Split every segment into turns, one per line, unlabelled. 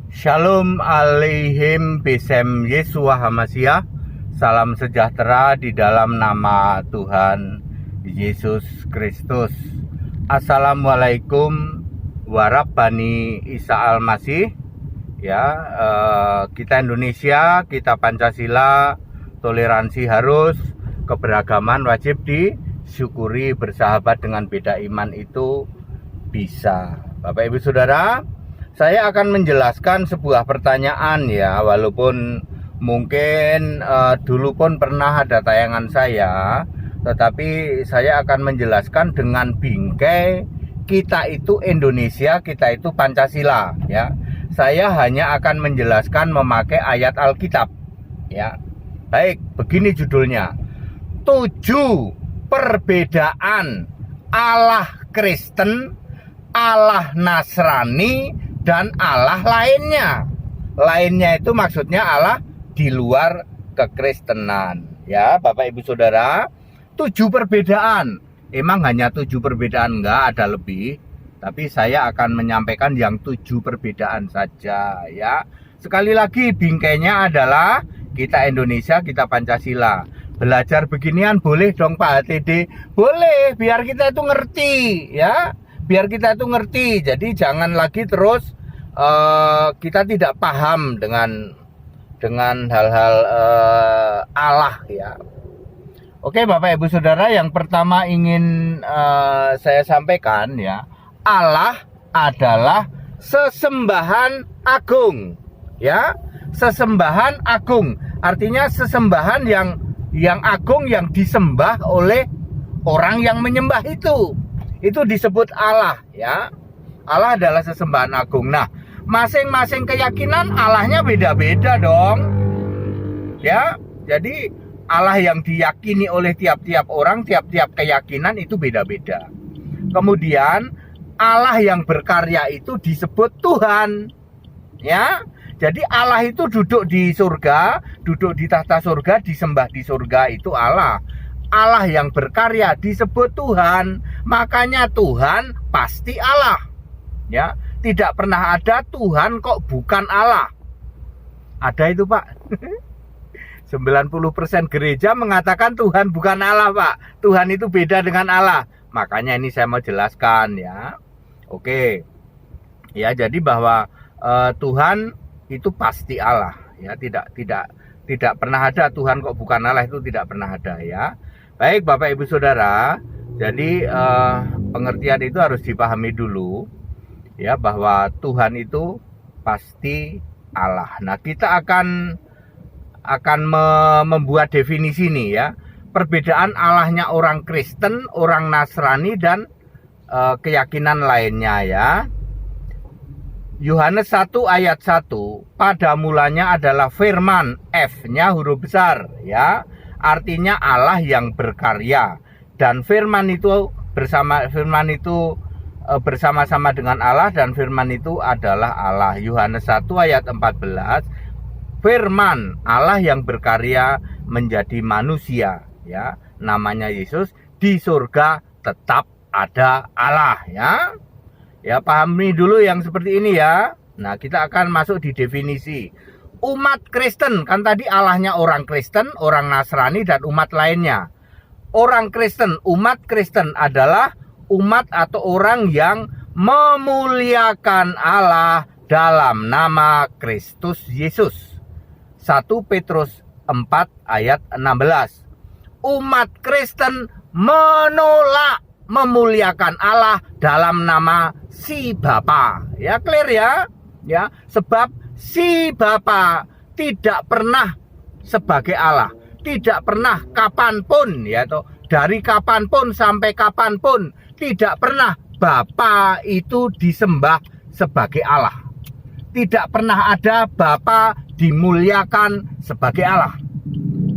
Shalom aleihim besem Yesua Hamasiah. Salam sejahtera di dalam nama Tuhan Yesus Kristus. Assalamualaikum warahmatullahi Isa Al-Masih. Kita Indonesia, kita Pancasila, toleransi harus, keberagaman wajib disyukuri, bersahabat dengan beda iman itu bisa. Bapak Ibu Saudara, saya akan menjelaskan sebuah pertanyaan walaupun mungkin dulu pun pernah ada tayangan saya, tetapi saya akan menjelaskan dengan bingkai kita itu Indonesia, kita itu Pancasila Saya hanya akan menjelaskan memakai ayat Alkitab Baik, begini judulnya. 7 perbedaan Allah Kristen, Allah Nasrani, dan Allah lainnya. Lainnya itu maksudnya Allah di luar kekristenan. Bapak Ibu Saudara, 7 perbedaan. Emang hanya 7 perbedaan, enggak, ada lebih. Tapi saya akan menyampaikan yang 7 perbedaan saja Sekali lagi bingkainya adalah kita Indonesia, kita Pancasila. Belajar beginian boleh dong Pak HTD? Boleh, biar kita itu ngerti biar kita itu ngerti. Jadi jangan lagi terus kita tidak paham dengan hal-hal Allah Oke Bapak Ibu Saudara, yang pertama ingin saya sampaikan Allah adalah sesembahan agung sesembahan agung, artinya sesembahan yang agung, yang disembah oleh orang yang menyembah itu disebut Allah Allah adalah sesembahan agung. Nah, masing-masing keyakinan Allahnya beda-beda dong jadi Allah yang diyakini oleh tiap-tiap orang, tiap-tiap keyakinan itu beda-beda. Kemudian Allah yang berkarya itu disebut Tuhan jadi Allah itu duduk di surga, duduk di tahta surga, disembah di surga, itu Allah. Allah yang berkarya disebut Tuhan, makanya Tuhan pasti Allah tidak pernah ada Tuhan kok bukan Allah. Ada itu Pak 90% gereja mengatakan Tuhan bukan Allah Pak. Tuhan itu beda dengan Allah. Makanya ini saya mau jelaskan Oke jadi bahwa Tuhan itu pasti Allah tidak pernah ada Tuhan kok bukan Allah, itu tidak pernah ada Baik Bapak Ibu Saudara, jadi pengertian itu harus dipahami dulu bahwa Tuhan itu pasti Allah. Nah, kita akan membuat definisi nih perbedaan Allahnya orang Kristen, orang Nasrani, dan keyakinan lainnya Yohanes 1 ayat 1, pada mulanya adalah firman, F-nya huruf besar artinya Allah yang berkarya, dan firman itu bersama-sama dengan Allah, dan firman itu adalah Allah. Yohanes 1 ayat 14, firman Allah yang berkarya menjadi manusia namanya Yesus, di surga tetap ada Allah pahami dulu yang seperti ini Nah, kita akan masuk di definisi. Umat Kristen, kan tadi Allahnya orang Kristen, orang Nasrani, dan umat lainnya. Orang Kristen, umat Kristen adalah umat atau orang yang memuliakan Allah dalam nama Kristus Yesus. 1 Petrus 4 ayat 16. Umat Kristen menolak memuliakan Allah dalam nama si Bapa. Clear sebab si Bapa tidak pernah sebagai Allah, tidak pernah kapanpun dari kapanpun sampai kapanpun tidak pernah Bapa itu disembah sebagai Allah. Tidak pernah ada Bapa dimuliakan sebagai Allah.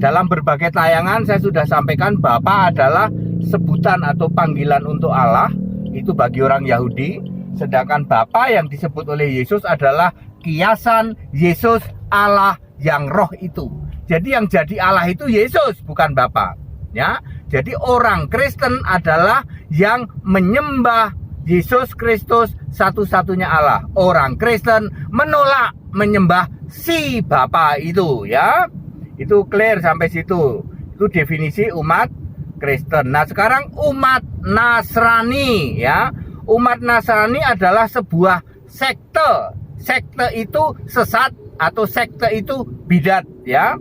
Dalam berbagai tayangan saya sudah sampaikan Bapa adalah sebutan atau panggilan untuk Allah, itu bagi orang Yahudi. Sedangkan Bapa yang disebut oleh Yesus adalah kiasan Yesus Allah yang roh itu. Jadi yang jadi Allah itu Yesus, bukan Bapa Jadi orang Kristen adalah yang menyembah Yesus Kristus satu-satunya Allah. Orang Kristen menolak menyembah si Bapa itu, ya. Itu clear sampai situ. Itu definisi umat Kristen. Nah, sekarang umat Nasrani, ya. Umat Nasrani adalah sebuah sekte. Sekte itu sesat atau sekte itu bidat, ya.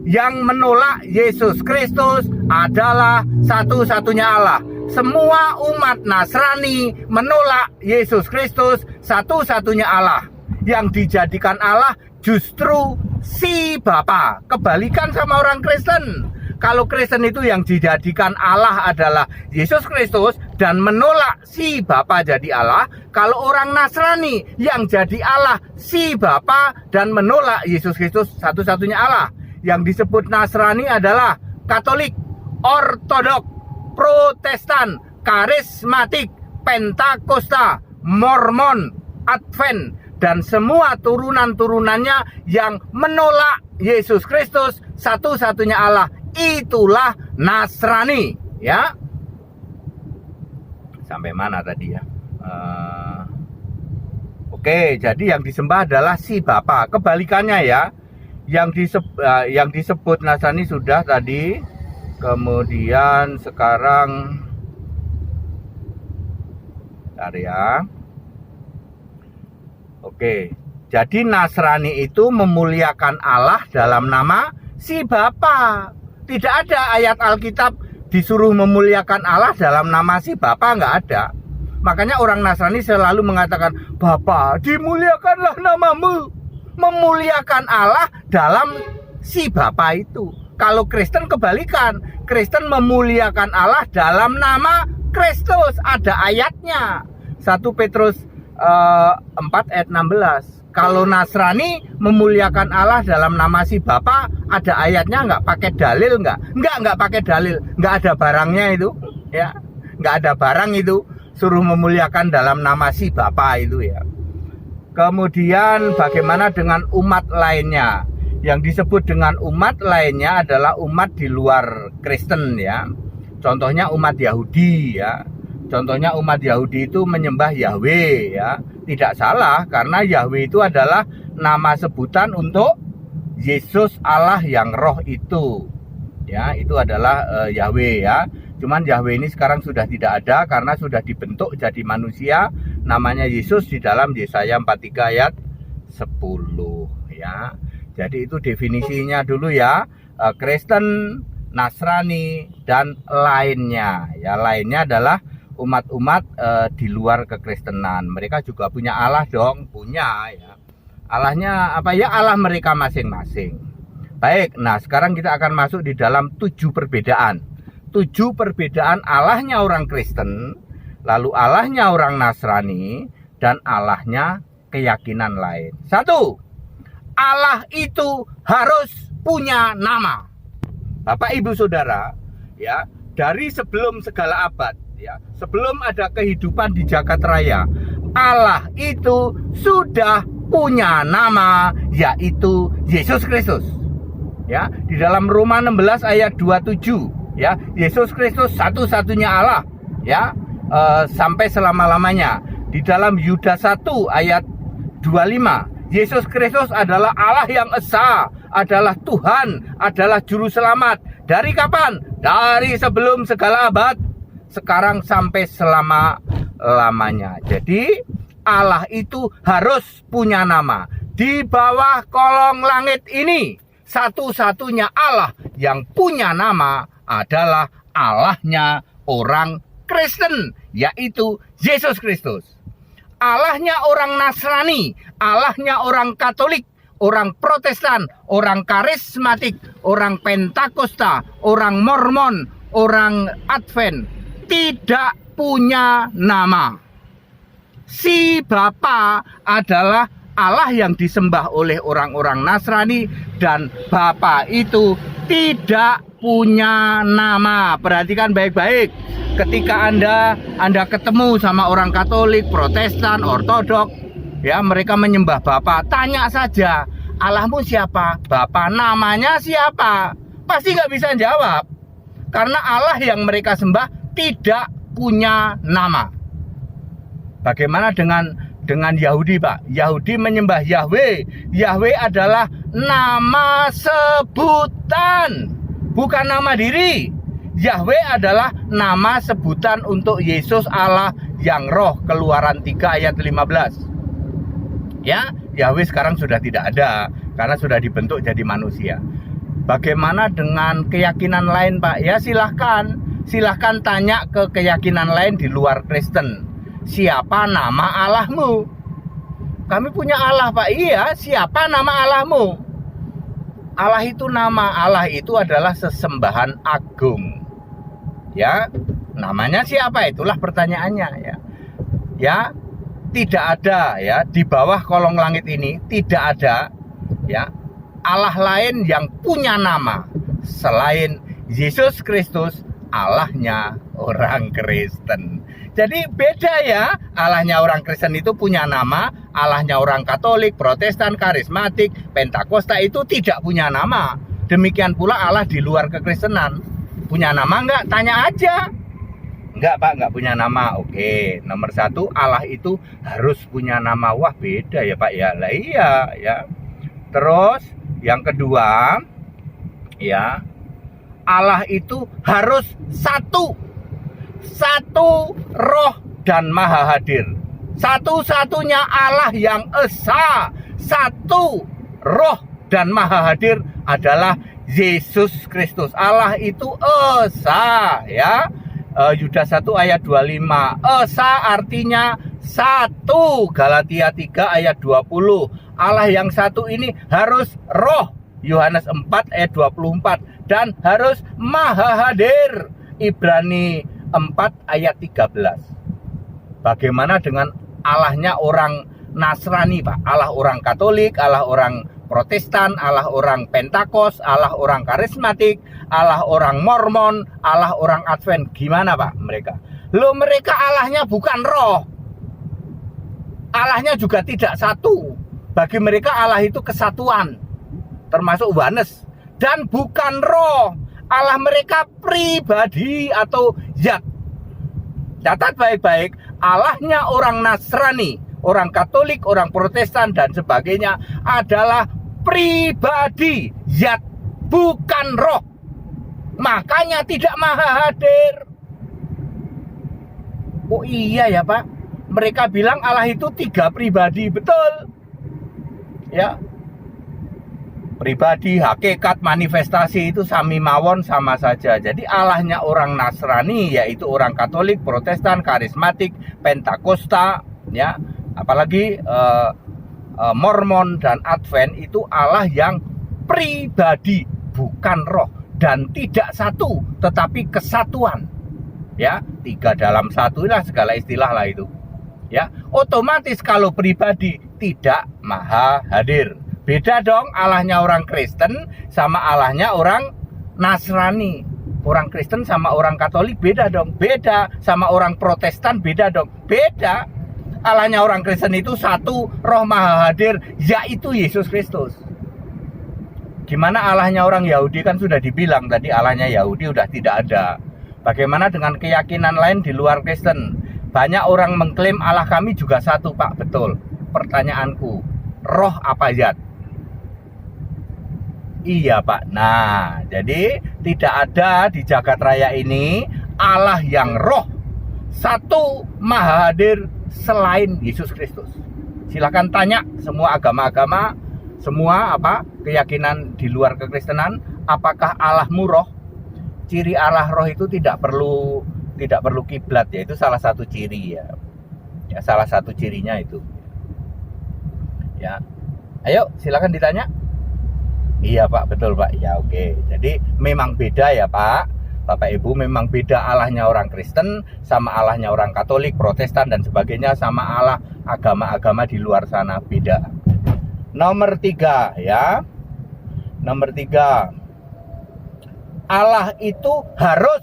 Yang menolak Yesus Kristus adalah satu-satunya Allah. Semua umat Nasrani menolak Yesus Kristus satu-satunya Allah. Yang dijadikan Allah justru si Bapa. Kebalikan sama orang Kristen. Kalau Kristen itu yang dijadikan Allah adalah Yesus Kristus dan menolak si Bapa jadi Allah. Kalau orang Nasrani yang jadi Allah si Bapa dan menolak Yesus Kristus satu-satunya Allah. Yang disebut Nasrani adalah Katolik, Ortodok, Protestan, Karismatik, Pentakosta, Mormon, Advent, dan semua turunan-turunannya yang menolak Yesus Kristus satu-satunya Allah. Itulah Nasrani, ya. Sampai mana tadi, ya? Oke, jadi yang disembah adalah si Bapa. Kebalikannya, ya. Yang disebut Nasrani sudah tadi. Kemudian sekarang bentar, ya. Oke, jadi Nasrani itu memuliakan Allah dalam nama si Bapa. Tidak ada ayat Alkitab disuruh memuliakan Allah dalam nama si Bapa, nggak ada. Makanya orang Nasrani selalu mengatakan, Bapa, dimuliakanlah namamu. Memuliakan Allah dalam si Bapa itu. Kalau Kristen kebalikan. Kristen memuliakan Allah dalam nama Kristus. Ada ayatnya. 1 Petrus 4 ayat 16. Kalau Nasrani memuliakan Allah dalam nama si Bapa, ada ayatnya nggak? Pakai dalil nggak? Nggak pakai dalil. Nggak ada barangnya itu, ya. Nggak ada barang itu suruh memuliakan dalam nama si Bapa itu, ya. Kemudian bagaimana dengan umat lainnya? Yang disebut dengan umat lainnya adalah umat di luar Kristen, ya. Contohnya umat Yahudi, ya. Contohnya umat Yahudi itu menyembah Yahweh, ya. Tidak salah karena Yahweh itu adalah nama sebutan untuk Yesus Allah yang roh itu. Ya, itu adalah Yahweh, ya. Cuman Yahweh ini sekarang sudah tidak ada karena sudah dibentuk jadi manusia, namanya Yesus di dalam Yesaya 43 ayat 10, ya. Jadi itu definisinya dulu, ya. Kristen, Nasrani, dan lainnya. Ya, lainnya adalah umat-umat di luar kekristenan. Mereka juga punya Allah dong, punya, ya. Allahnya apa, ya? Allah mereka masing-masing. Baik, nah sekarang kita akan masuk di dalam 7 perbedaan. 7 perbedaan Allahnya orang Kristen, lalu Allahnya orang Nasrani, dan Allahnya keyakinan lain. 1. Allah itu harus punya nama. Bapak Ibu Saudara, ya, dari sebelum segala abad, ya, sebelum ada kehidupan di jagat raya, Allah itu sudah punya nama, yaitu Yesus Kristus. Ya, di dalam Roma 16 ayat 27, ya, Yesus Kristus satu-satunya Allah, ya, sampai selama-lamanya. Di dalam Yudas 1 ayat 25, Yesus Kristus adalah Allah yang esa, adalah Tuhan, adalah juru selamat. Dari kapan? Dari sebelum segala abad, sekarang sampai selama-lamanya. Jadi Allah itu harus punya nama. Di bawah kolong langit ini, satu-satunya Allah yang punya nama adalah Allahnya orang Kristen, yaitu Yesus Kristus. Allahnya orang Nasrani, Allahnya orang Katolik, orang Protestan, orang Karismatik, orang Pentakosta, orang Mormon, orang Advent tidak punya nama. Si Bapa adalah Allah yang disembah oleh orang-orang Nasrani, dan Bapa itu tidak punya nama. Perhatikan baik-baik. Ketika Anda ketemu sama orang Katolik, Protestan, Ortodok, ya, mereka menyembah Bapa, tanya saja, Allahmu siapa? Bapa namanya siapa? Pasti nggak bisa jawab. Karena Allah yang mereka sembah tidak punya nama. Bagaimana dengan Yahudi, Pak? Yahudi menyembah Yahweh. Yahweh adalah nama sebutan, bukan nama diri. Yahweh adalah nama sebutan untuk Yesus Allah yang roh. Keluaran 3 ayat 15. Ya, Yahweh sekarang sudah tidak ada karena sudah dibentuk jadi manusia. Bagaimana dengan keyakinan lain, Pak? Ya silahkan tanya ke keyakinan lain di luar Kristen. Siapa nama Allahmu? Kami punya Allah, Pak. Iya, siapa nama Allahmu? Allah itu nama. Allah itu adalah sesembahan agung. Ya, namanya siapa? Itulah pertanyaannya, ya. Ya, tidak ada, ya, di bawah kolong langit ini tidak ada, ya, Allah lain yang punya nama selain Yesus Kristus, Allahnya orang Kristen. Jadi beda, ya, Allahnya orang Kristen itu punya nama, Allahnya orang Katolik, Protestan, Karismatik, Pentakosta itu tidak punya nama. Demikian pula Allah di luar kekristenan. Punya nama enggak? Tanya aja. Enggak, Pak, enggak punya nama. Oke, nomor 1, Allah itu harus punya nama. Wah, beda ya, Pak, ya. Lah iya, ya. Terus yang kedua, ya, Allah itu harus satu roh dan maha hadir. Satu-satunya Allah yang esa, satu roh dan maha hadir adalah Yesus Kristus. Allah itu esa, ya. Yudas 1 ayat 25. Esa artinya satu. Galatia 3 ayat 20. Allah yang satu ini harus roh. Yohanes 4 ayat 24. Dan harus maha hadir. Ibrani 4 ayat 13. Bagaimana dengan Allahnya orang Nasrani, Pak? Allah orang Katolik, Allah orang Protestan, Allah orang Pentakos, Allah orang Karismatik, Allah orang Mormon, Allah orang Advent. Gimana, Pak, mereka? Loh, mereka Allahnya bukan roh. Allahnya juga tidak satu. Bagi mereka Allah itu kesatuan, termasuk oneness, dan bukan roh. Allah mereka pribadi atau zat. Catat baik-baik, Allahnya orang Nasrani, orang Katolik, orang Protestan, dan sebagainya adalah pribadi, zat, bukan roh. Makanya tidak maha hadir. Oh iya ya, Pak, mereka bilang Allah itu 3 pribadi, betul. Ya, pribadi, hakikat, manifestasi itu sami mawon, sama saja. Jadi Allahnya orang Nasrani, yaitu orang Katolik, Protestan, Karismatik, Pentakosta, ya, apalagi Mormon dan Advent, itu Allah yang pribadi, bukan roh, dan tidak satu, tetapi kesatuan. Ya, 3 dalam 1 lah, segala istilah lah itu. Ya, otomatis kalau pribadi tidak maha hadir. Beda dong Allahnya orang Kristen sama Allahnya orang Nasrani. Orang Kristen sama orang Katolik beda dong. Beda sama orang Protestan beda dong. Beda. Allahnya orang Kristen itu satu, roh maha hadir, yaitu Yesus Kristus. Gimana Allahnya orang Yahudi? Kan sudah dibilang tadi, Allahnya Yahudi udah tidak ada. Bagaimana dengan keyakinan lain di luar Kristen? Banyak orang mengklaim Allah kami juga satu, Pak. Betul. Pertanyaanku, roh apa zat? Iya, Pak. Nah, jadi tidak ada di jagat raya ini Allah yang roh, satu, maha hadir selain Yesus Kristus. Silakan tanya semua agama-agama, semua keyakinan di luar kekristenan, apakah Allahmu roh? Ciri Allah roh itu tidak perlu kiblat, ya, itu salah satu ciri, ya. Ya, salah satu cirinya itu. Ya. Ayo, silakan ditanya. Iya, Pak, betul, Pak. Ya, oke. Jadi memang beda ya, Pak. Bapak Ibu, memang beda Allahnya orang Kristen sama Allahnya orang Katolik, Protestan, dan sebagainya, sama Allah agama-agama di luar sana, beda. Nomor 3, ya. Nomor 3. Allah itu harus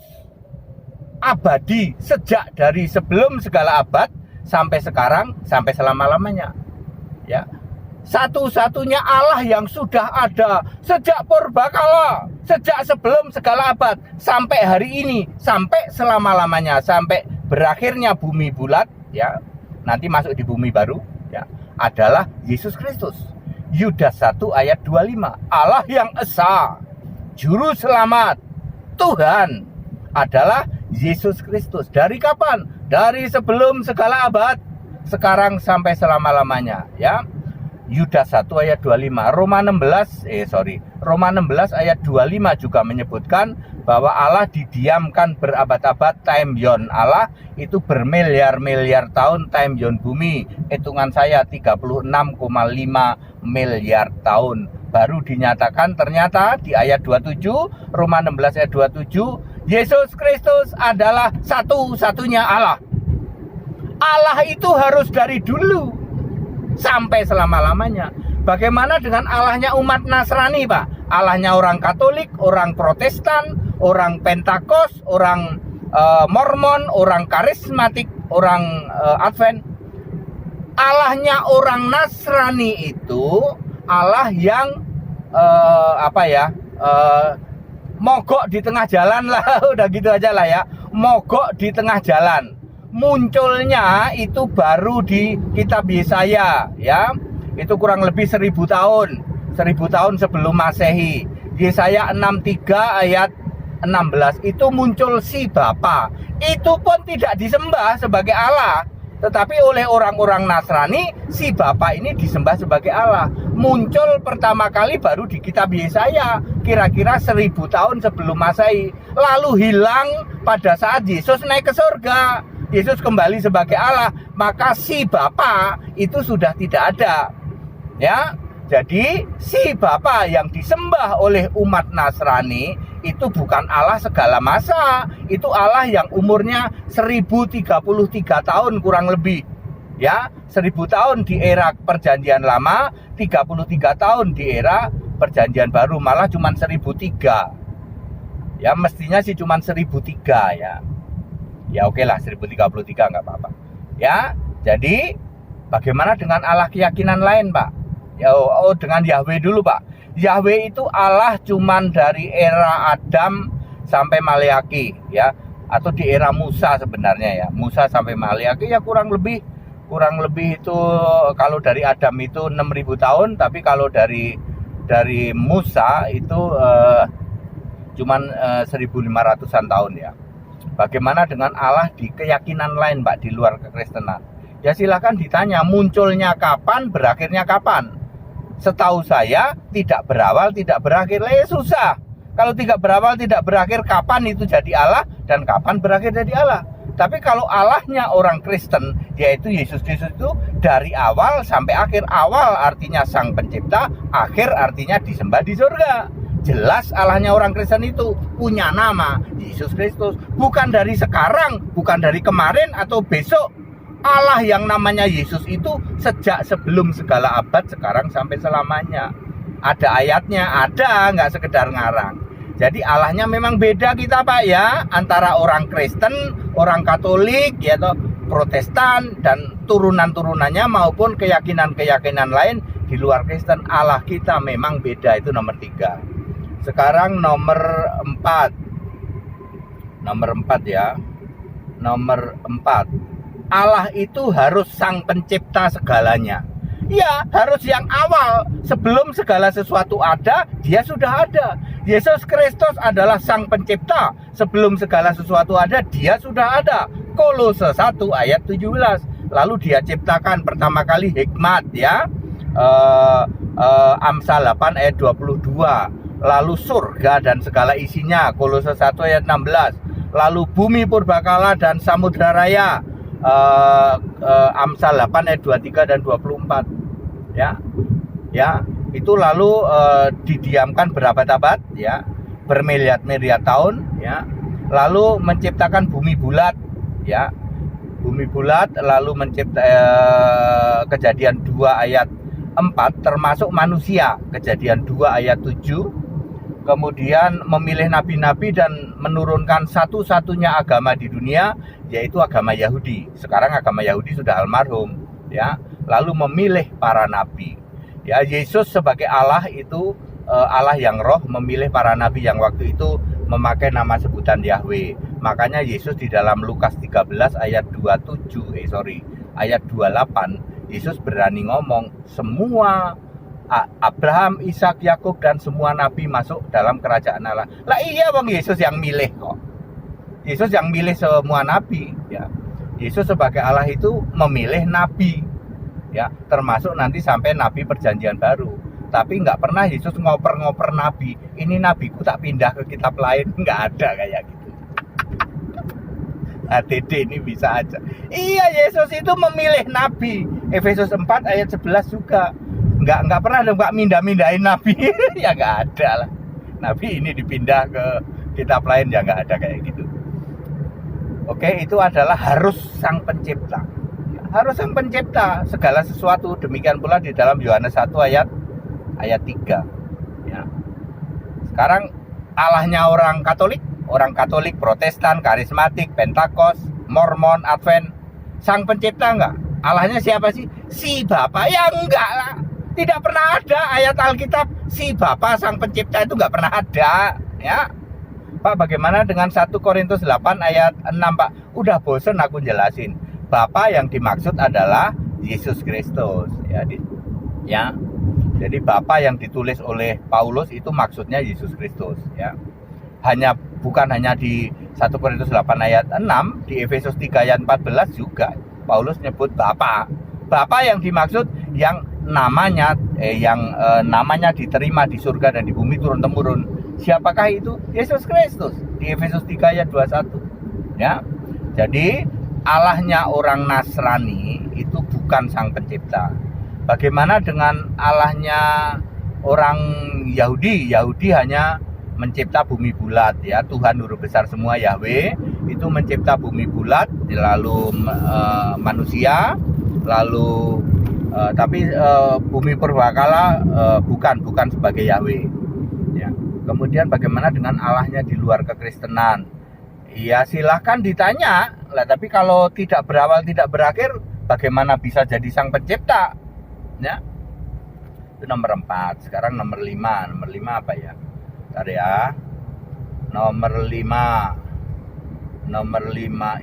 abadi sejak dari sebelum segala abad sampai sekarang, sampai selama-lamanya. Ya. Satu-satunya Allah yang sudah ada sejak purbakala, sejak sebelum segala abad, sampai hari ini, sampai selama-lamanya, sampai berakhirnya bumi bulat, ya, nanti masuk di bumi baru, ya, adalah Yesus Kristus. Yudas 1 ayat 25, Allah yang esa, juru selamat, Tuhan adalah Yesus Kristus. Dari kapan? Dari sebelum segala abad, sekarang sampai selama-lamanya, ya. Yudas 1 ayat 25. Roma 16 ayat 25 juga menyebutkan bahwa Allah didiamkan berabad-abad, time yon Allah itu bermiliar-miliar tahun, time yon bumi. Hitungan saya 36,5 miliar tahun. Baru dinyatakan ternyata di ayat 27, Roma 16 ayat 27, Yesus Kristus adalah satu-satunya Allah. Allah itu harus dari dulu sampai selama-lamanya. Bagaimana dengan Allahnya umat Nasrani, Pak? Allahnya orang Katolik, orang Protestan, orang Pentakos, orang Mormon, orang Karismatik, orang Advent. Allahnya orang Nasrani itu Allah yang mogok di tengah jalan lah, udah gitu aja lah ya, mogok di tengah jalan. Munculnya itu baru di kitab Yesaya, ya, itu kurang lebih 1000 tahun sebelum Masehi. Yesaya 63 ayat 16 itu muncul si Bapa. Itu pun tidak disembah sebagai Allah, tetapi oleh orang-orang Nasrani si Bapa ini disembah sebagai Allah. Muncul pertama kali baru di kitab Yesaya, kira-kira 1000 tahun sebelum Masehi, lalu hilang pada saat Yesus naik ke surga. Yesus kembali sebagai Allah, maka si Bapa itu sudah tidak ada, ya. Jadi si Bapa yang disembah oleh umat Nasrani itu bukan Allah segala masa, itu Allah yang umurnya 1033 tahun kurang lebih, ya. 1000 tahun di era perjanjian lama, 33 tahun di era perjanjian baru, malah cuma 1003. Ya, mestinya sih cuma 1003 ya. Ya oke lah, 1033 nggak apa-apa. Ya, jadi bagaimana dengan Allah keyakinan lain, Pak? Ya, dengan Yahweh dulu, Pak. Yahweh itu Allah cuman dari era Adam sampai Maleaki, ya, atau di era Musa sebenarnya ya. Musa sampai Maleaki ya kurang lebih itu, kalau dari Adam itu 6000 tahun, tapi kalau dari Musa itu cuman 1500-an tahun ya. Bagaimana dengan Allah di keyakinan lain, Pak, di luar kekristenan? Ya silahkan ditanya, munculnya kapan, berakhirnya kapan? Setahu saya tidak berawal, tidak berakhir. Ya susah. Kalau tidak berawal, tidak berakhir, kapan itu jadi Allah dan kapan berakhir jadi Allah? Tapi kalau Allahnya orang Kristen, yaitu Yesus Kristus, itu dari awal sampai akhir. Awal artinya Sang Pencipta, akhir artinya disembah di surga. Jelas Allahnya orang Kristen itu punya nama Yesus Kristus, bukan dari sekarang, bukan dari kemarin atau besok. Allah yang namanya Yesus itu sejak sebelum segala abad, sekarang sampai selamanya. Ada ayatnya, ada, nggak sekedar ngarang. Jadi Allahnya memang beda kita, Pak, ya, antara orang Kristen, orang Katolik, ya, atau Protestan dan turunan-turunannya maupun keyakinan-keyakinan lain di luar Kristen. Allah kita memang beda, itu nomor 3. Sekarang nomor 4 ya. Nomor 4, Allah itu harus Sang Pencipta segalanya. Ya, harus yang awal. Sebelum segala sesuatu ada, Dia sudah ada. Yesus Kristus adalah Sang Pencipta. Sebelum segala sesuatu ada, Dia sudah ada. Kolose 1 ayat 17. Lalu Dia ciptakan pertama kali hikmat, ya, Amsal 8 ayat 22. Lalu surga dan segala isinya, Kolose 1 ayat 16. Lalu bumi purbakala dan samudra raya, Amsal 8 ayat 23 dan 24. Ya. Itu lalu didiamkan berabad-abad, ya, bermiliar-miliar tahun, ya. Lalu menciptakan bumi bulat, ya. Bumi bulat, lalu menciptakan Kejadian 2 ayat 4 termasuk manusia, Kejadian 2 ayat 7. Kemudian memilih nabi-nabi dan menurunkan satu-satunya agama di dunia, yaitu agama Yahudi. Sekarang agama Yahudi sudah almarhum, ya. Lalu memilih para nabi. Ya, Yesus sebagai Allah itu Allah yang roh memilih para nabi yang waktu itu memakai nama sebutan Yahweh. Makanya Yesus di dalam Lukas 13 ayat ayat 28, Yesus berani ngomong semua Abraham, Ishak, Yakub dan semua nabi masuk dalam kerajaan Allah. Lah iya bang, Yesus yang milih kok. Yesus yang milih semua nabi ya. Yesus sebagai Allah itu memilih nabi ya, termasuk nanti sampai nabi perjanjian baru. Tapi nggak pernah Yesus ngoper-ngoper nabi. Ini nabiku tak pindah ke kitab lain, nggak ada kayak gitu. HDD ini bisa aja. Iya, Yesus itu memilih nabi. Efesus 4 ayat 11 juga. Nggak pernah nggak mindah-mindahin nabi. Ya nggak ada lah. Nabi ini dipindah ke kitab lain, ya nggak ada kayak gitu. Oke, itu adalah harus sang pencipta. Harus sang pencipta segala sesuatu. Demikian pula di dalam Yohanes 1 ayat 3 ya. Sekarang Allahnya orang Katolik, Protestan, Karismatik, Pentakos, Mormon, Advent, sang pencipta enggak? Allahnya siapa sih? Si Bapa. Ya enggak lah. Tidak pernah ada ayat Alkitab si Bapa sang pencipta itu enggak pernah ada ya. Pak, bagaimana dengan 1 Korintus 8 ayat 6, Pak? Udah bosen aku jelasin. Bapa yang dimaksud adalah Yesus Kristus ya. Jadi Bapa yang ditulis oleh Paulus itu maksudnya Yesus Kristus ya. Bukan hanya di 1 Korintus 8 ayat 6, di Efesus 3 ayat 14 juga Paulus nyebut Bapa. Bapa yang dimaksud yang namanya diterima di surga dan di bumi turun-temurun. Siapakah itu? Yesus Kristus di Efesus 3 ayat 21 ya. Jadi Allahnya orang Nasrani itu bukan sang pencipta. Bagaimana dengan Allahnya orang Yahudi? Yahudi hanya mencipta bumi bulat ya. Tuhan huruf besar semua Yahweh itu mencipta bumi bulat, lalu manusia, lalu tapi bumi purbakala bukan sebagai Yahweh ya. Kemudian bagaimana dengan Allahnya di luar kekristenan? Ya silahkan ditanya lah, tapi kalau tidak berawal tidak berakhir, bagaimana bisa jadi sang pencipta ya? Itu nomor 4. Sekarang nomor 5 apa ya? Bentar ya. Nomor 5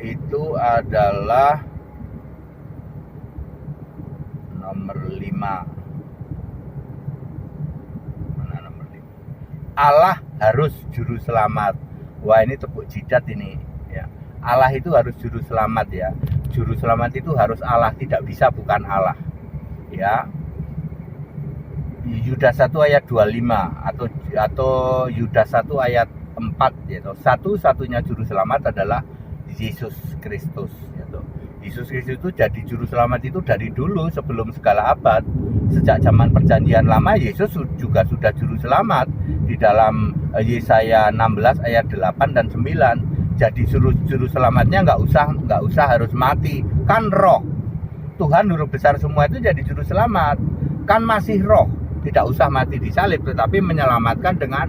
itu adalah nomor 5. Mana nomor 5? Allah harus juru selamat. Wah, ini tepuk jidat ini ya. Allah itu harus juru selamat ya. Juru selamat itu harus Allah, tidak bisa bukan Allah ya. Yudas 1 ayat 25 atau Yudas 1 ayat 4 yaitu satu-satunya juru selamat adalah Yesus Kristus yaitu. Yesus Kristus itu jadi juru selamat itu dari dulu sebelum segala abad. Sejak zaman perjanjian lama Yesus juga sudah juru selamat di dalam Yesaya 16 ayat 8 dan 9. Jadi juru selamatnya nggak usah harus mati, kan roh. Tuhan huruf besar semua itu jadi juru selamat, kan masih roh, tidak usah mati disalib, tetapi menyelamatkan dengan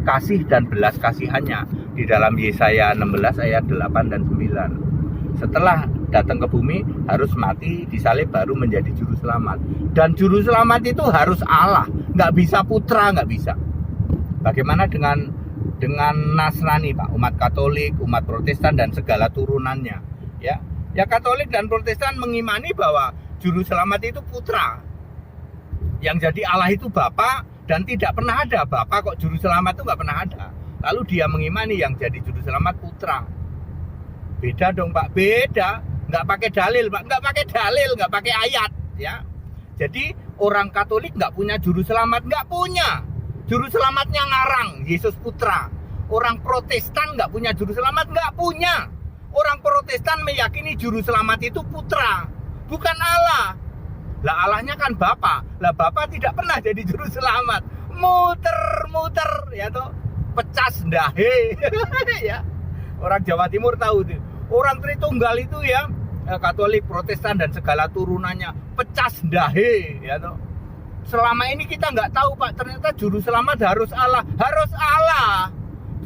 kasih dan belas kasihannya di dalam Yesaya 16 ayat 8 dan 9. Setelah datang ke bumi harus mati disalib baru menjadi juru selamat. Dan juru selamat itu harus Allah, nggak bisa putra, nggak bisa. Bagaimana dengan Nasrani, Pak? Umat Katolik, umat Protestan dan segala turunannya, ya. Ya Katolik dan Protestan mengimani bahwa juru selamat itu putra. Yang jadi Allah itu Bapa, dan tidak pernah ada Bapa kok juru selamat itu nggak pernah ada. Lalu dia mengimani yang jadi juru selamat putra. Beda dong Pak, beda. Nggak pakai dalil Pak, nggak pakai ayat ya. Jadi orang Katolik nggak punya juru selamat, nggak punya. Juru selamatnya ngarang, Yesus Putra. Orang Protestan nggak punya juru selamat, nggak punya. Orang Protestan meyakini juru selamat itu putra, bukan Allah. Lah Allahnya kan Bapa. Lah Bapa tidak pernah jadi juru selamat. Muter ya toh, pecah sendahe. Ya. Orang Jawa Timur tahu tuh. Orang Tritunggal itu ya, Katolik, Protestan dan segala turunannya pecah sendahe ya toh. Selama ini kita nggak tahu Pak, ternyata juru selamat harus Allah.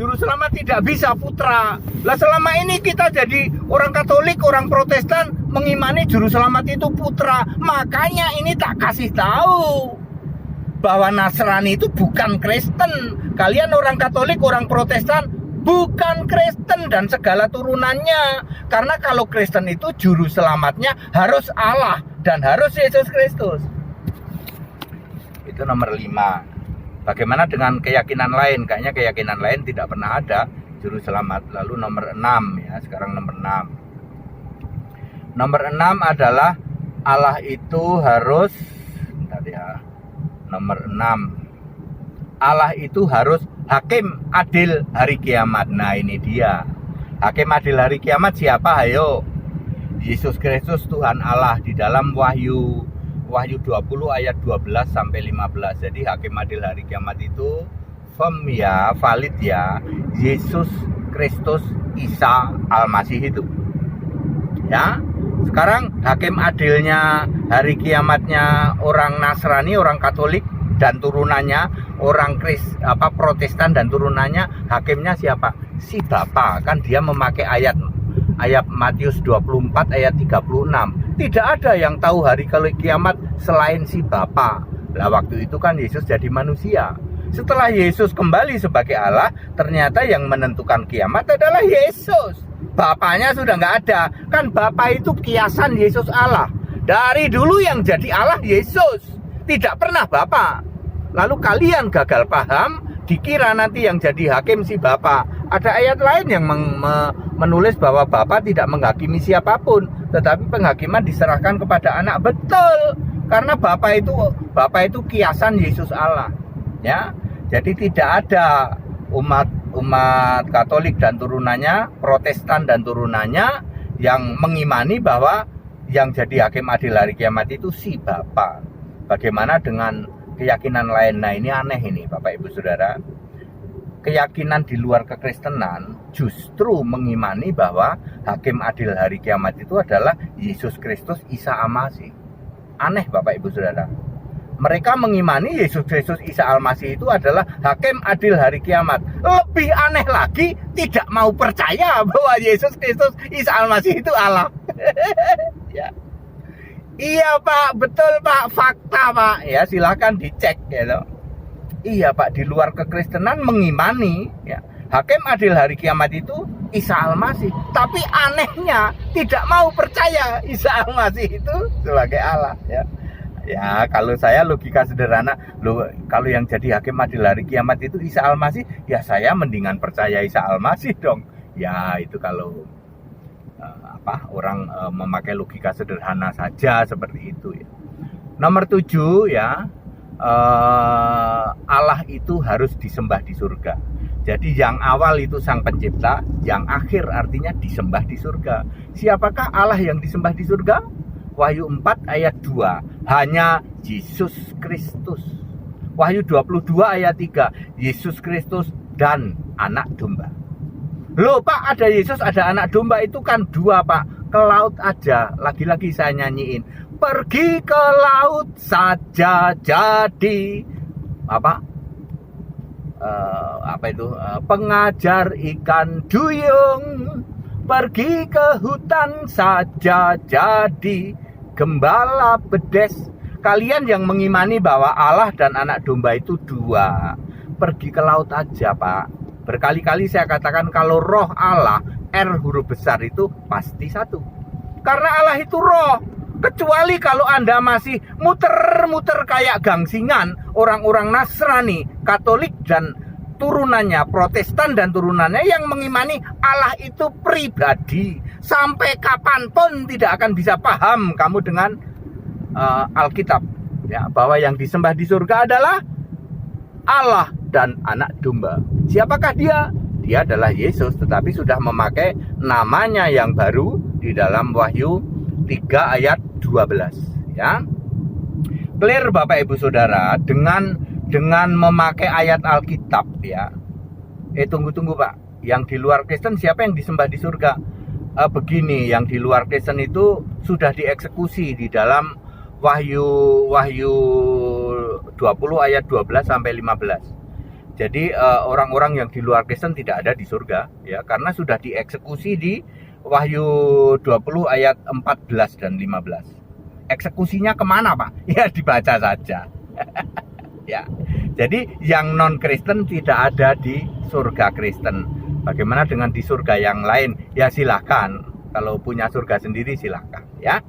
Juru selamat tidak bisa putra. Lah selama ini kita jadi orang Katolik, orang Protestan mengimani juru selamat itu putra. Makanya ini tak kasih tahu bahwa Nasrani itu bukan Kristen. Kalian orang Katolik, orang Protestan bukan Kristen dan segala turunannya. Karena kalau Kristen itu juru selamatnya harus Allah dan harus Yesus Kristus. Itu nomor 5. Bagaimana dengan keyakinan lain? Kayaknya keyakinan lain tidak pernah ada juru selamat. Lalu nomor 6 ya, sekarang nomor 6. Nomor 6 adalah Allah itu harus, bentar ya. Nomor 6. Allah itu harus hakim adil hari kiamat. Nah, ini dia. Hakim adil hari kiamat siapa? Ayo. Yesus Kristus Tuhan Allah di dalam Wahyu 20 ayat 12 sampai 15. Jadi hakim adil hari kiamat itu firm ya, valid ya. Yesus Kristus Isa Al-Masih itu. Ya. Sekarang hakim adilnya hari kiamatnya orang Nasrani, orang Katolik dan turunannya, orang Protestan dan turunannya, hakimnya siapa? Si Bapa. Kan dia memakai ayat Matius 24 ayat 36. Tidak ada yang tahu hari kiamat selain si Bapa. Lah waktu itu kan Yesus jadi manusia. Setelah Yesus kembali sebagai Allah, ternyata yang menentukan kiamat adalah Yesus. Bapaknya sudah nggak ada. Kan Bapa itu kiasan Yesus Allah. Dari dulu yang jadi Allah Yesus, tidak pernah Bapa. Lalu kalian gagal paham, dikira nanti yang jadi hakim si Bapa. Ada ayat lain yang menulis bahwa Bapa tidak menghakimi siapapun, tetapi penghakiman diserahkan kepada anak. Betul, karena Bapa itu kiasan Yesus Allah. Ya, jadi tidak ada umat Katolik dan turunannya, Protestan dan turunannya yang mengimani bahwa yang jadi hakim adil hari kiamat itu si Bapa. Bagaimana dengan keyakinan lain? Nah, ini aneh ini Bapak Ibu Saudara. Keyakinan di luar kekristenan justru mengimani bahwa hakim adil hari kiamat itu adalah Yesus Kristus Isa Al-Masih. Aneh Bapak Ibu Saudara. Mereka mengimani Yesus Kristus Isa Al-Masih itu adalah hakim adil hari kiamat. Lebih aneh lagi, tidak mau percaya bahwa Yesus Kristus Isa Al-Masih itu Allah. Ya. Iya Pak, betul Pak, fakta Pak. Ya silahkan dicek ya loh. Iya Pak, di luar kekristenan mengimani ya, hakim adil hari kiamat itu Isa Al-Masih. Tapi anehnya tidak mau percaya Isa Al-Masih itu sebagai Allah ya. Ya kalau saya logika sederhana, kalau yang jadi hakim adil hari kiamat itu Isa Al-Masih, ya saya mendingan percaya Isa Al-Masih dong. Ya itu kalau orang memakai logika sederhana saja seperti itu ya. Nomor 7 ya, Allah itu harus disembah di surga. Jadi yang awal itu Sang Pencipta, yang akhir artinya disembah di surga. Siapakah Allah yang disembah di surga? Wahyu 4 ayat 2, hanya Yesus Kristus. Wahyu 22 ayat 3, Yesus Kristus dan anak domba. Loh Pak, ada Yesus, ada anak domba, itu kan dua Pak. Ke laut aja, lagi-lagi saya nyanyiin. Pergi ke laut saja jadi pengajar ikan duyung. Pergi ke hutan saja jadi gembala bedes. Kalian yang mengimani bahwa Allah dan anak domba itu dua, pergi ke laut aja Pak. Berkali-kali saya katakan kalau roh Allah, R huruf besar itu pasti satu. Karena Allah itu roh. Kecuali kalau Anda masih muter-muter kayak gangsingan, orang-orang Nasrani, Katolik dan turunannya, Protestan dan turunannya yang mengimani Allah itu pribadi. Sampai kapanpun tidak akan bisa paham kamu dengan Alkitab ya, bahwa yang disembah di surga adalah Allah dan anak domba. Siapakah dia? Dia adalah Yesus, tetapi sudah memakai namanya yang baru di dalam Wahyu 3 ayat 12 ya. Clear Bapak Ibu Saudara, dengan memakai ayat Alkitab ya. Tunggu Pak, yang di luar Kristen siapa yang disembah di surga? Begini, yang di luar Kristen itu sudah dieksekusi di dalam Wahyu 20 ayat 12 sampai 15. Jadi orang-orang yang di luar Kristen tidak ada di surga ya, karena sudah dieksekusi di Wahyu 20 ayat 14 dan 15. Eksekusinya kemana Pak? Ya dibaca saja. Ya. Jadi yang non Kristen tidak ada di surga Kristen. Bagaimana dengan di surga yang lain? Ya silahkan, kalau punya surga sendiri silahkan ya.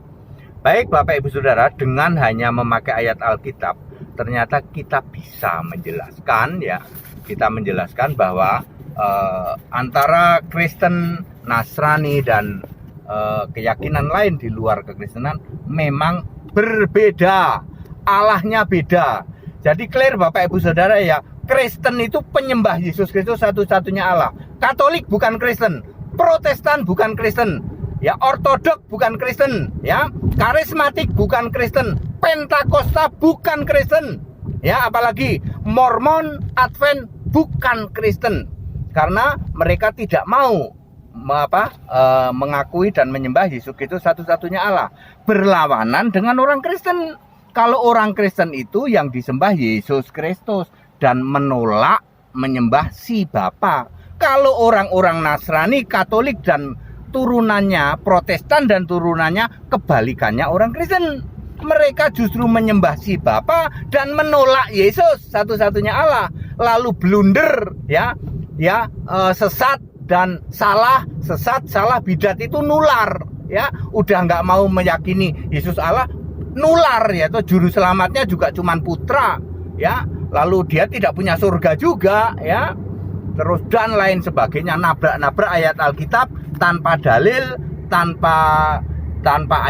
Baik Bapak Ibu Saudara, dengan hanya memakai ayat Alkitab, ternyata kita bisa menjelaskan ya, kita menjelaskan bahwa antara Kristen, Nasrani dan keyakinan lain di luar kekristenan memang berbeda, Allahnya beda. Jadi clear Bapak Ibu Saudara ya, Kristen itu penyembah Yesus Kristus satu-satunya Allah. Katolik bukan Kristen, Protestan bukan Kristen, ya Ortodok bukan Kristen, ya Karismatik bukan Kristen, Pentakosta bukan Kristen, ya apalagi Mormon, Advent bukan Kristen, karena mereka tidak mau mengakui dan menyembah Yesus Kristus satu-satunya Allah, berlawanan dengan orang Kristen. Kalau orang Kristen itu yang disembah Yesus Kristus dan menolak menyembah si Bapa. Kalau orang-orang Nasrani, Katolik dan turunannya, Protestan dan turunannya kebalikannya orang Kristen. Mereka justru menyembah si Bapa dan menolak Yesus satu-satunya Allah. Lalu blunder sesat dan salah, sesat, salah, bidat itu nular ya. Udah nggak mau meyakini Yesus Allah, nular ya. Itu juru selamatnya juga cuman putra ya. Lalu dia tidak punya surga juga ya. Terus dan lain sebagainya, nabrak-nabrak ayat Alkitab tanpa dalil, tanpa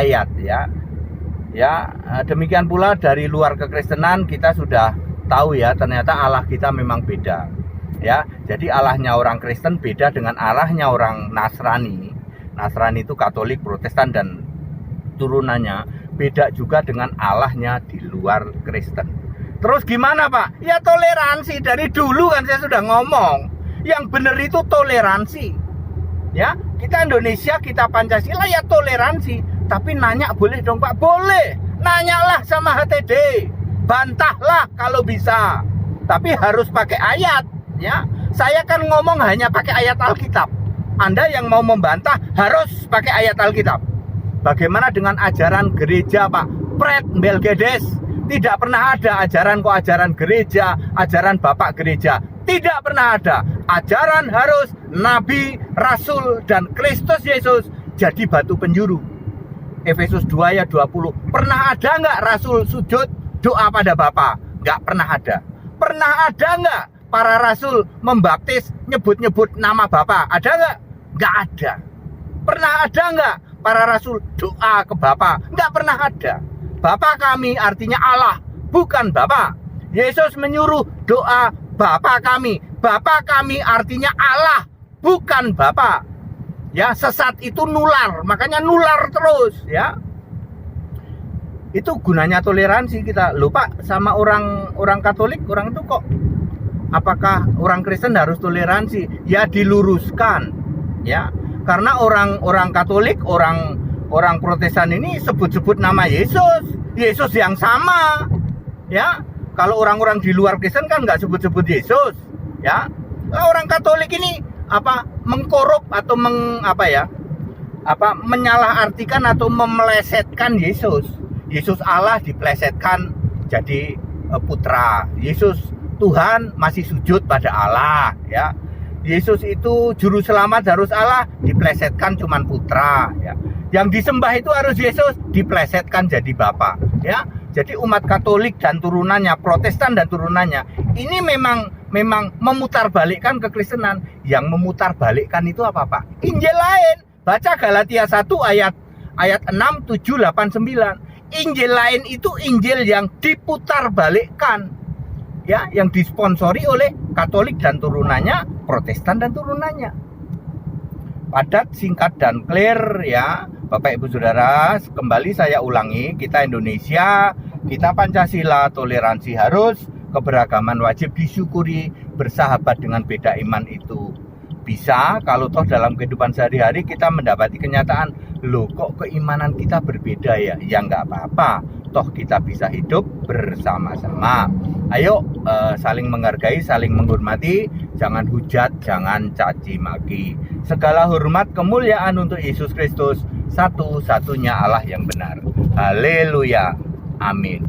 ayat ya. Ya, demikian pula dari luar kekristenan kita sudah tahu ya, ternyata Allah kita memang beda. Ya, jadi Allahnya orang Kristen beda dengan Allahnya orang Nasrani. Nasrani itu Katolik, Protestan dan turunannya, beda juga dengan Allahnya di luar Kristen. Terus gimana Pak? Ya toleransi, dari dulu kan saya sudah ngomong. Yang benar itu toleransi. Ya, kita Indonesia, kita Pancasila ya toleransi. Tapi nanya boleh dong Pak? Boleh. Nanyalah sama HTD. Bantahlah kalau bisa. Tapi harus pakai ayat. Ya, saya kan ngomong hanya pakai ayat Alkitab. Anda yang mau membantah harus pakai ayat Alkitab. Bagaimana dengan ajaran gereja Pak? Pret Melgedes. Tidak pernah ada ajaran gereja, ajaran Bapak gereja. Tidak pernah ada. Ajaran harus Nabi, Rasul, dan Kristus Yesus jadi batu penjuru. Efesus 2 ayat 20. Pernah ada nggak Rasul sujud doa pada Bapa? Nggak pernah ada. Pernah ada nggak para Rasul membaptis nyebut-nyebut nama Bapa? Ada nggak? Nggak ada. Pernah ada nggak para Rasul doa ke Bapa? Nggak pernah ada. Bapa kami artinya Allah, bukan Bapa. Yesus menyuruh doa Bapa kami. Bapa kami artinya Allah, bukan Bapa. Ya, sesat itu nular, makanya nular terus ya. Itu gunanya toleransi kita. Loh Pak, sama orang Katolik, orang itu kok apakah orang Kristen harus toleransi? Ya diluruskan ya. Karena orang Katolik, orang Protestan ini sebut-sebut nama Yesus, Yesus yang sama, ya. Kalau orang-orang di luar Kristen kan nggak sebut-sebut Yesus, ya. Nah, orang Katolik ini mengkorup atau menyalahartikan atau memelesetkan Yesus. Yesus Allah dipelesetkan jadi putra. Yesus Tuhan masih sujud pada Allah, ya. Yesus itu juru selamat harus Allah, dipelesetkan cuman putra, ya. Yang disembah itu harus Yesus, dipelesetkan jadi Bapa, ya. Jadi umat Katolik dan turunannya, Protestan dan turunannya, ini memang memutarbalikkan kekristenan. Yang memutarbalikkan itu apa Pak? Injil lain. Baca Galatia 1 ayat 6, 7, 8, 9. Injil lain itu Injil yang diputarbalikkan, ya, yang disponsori oleh Katolik dan turunannya, Protestan dan turunannya. Padat, singkat, dan clear ya Bapak Ibu Saudara. Kembali saya ulangi, kita Indonesia, kita Pancasila, toleransi harus, keberagaman wajib disyukuri, bersahabat dengan beda iman itu bisa. Kalau toh dalam kehidupan sehari-hari kita mendapati kenyataan, loh kok keimanan kita berbeda ya? Ya nggak apa-apa, toh kita bisa hidup bersama-sama. Ayo saling menghargai, saling menghormati, jangan hujat, jangan caci maki. Segala hormat kemuliaan untuk Yesus Kristus, satu-satunya Allah yang benar. Haleluya, amin.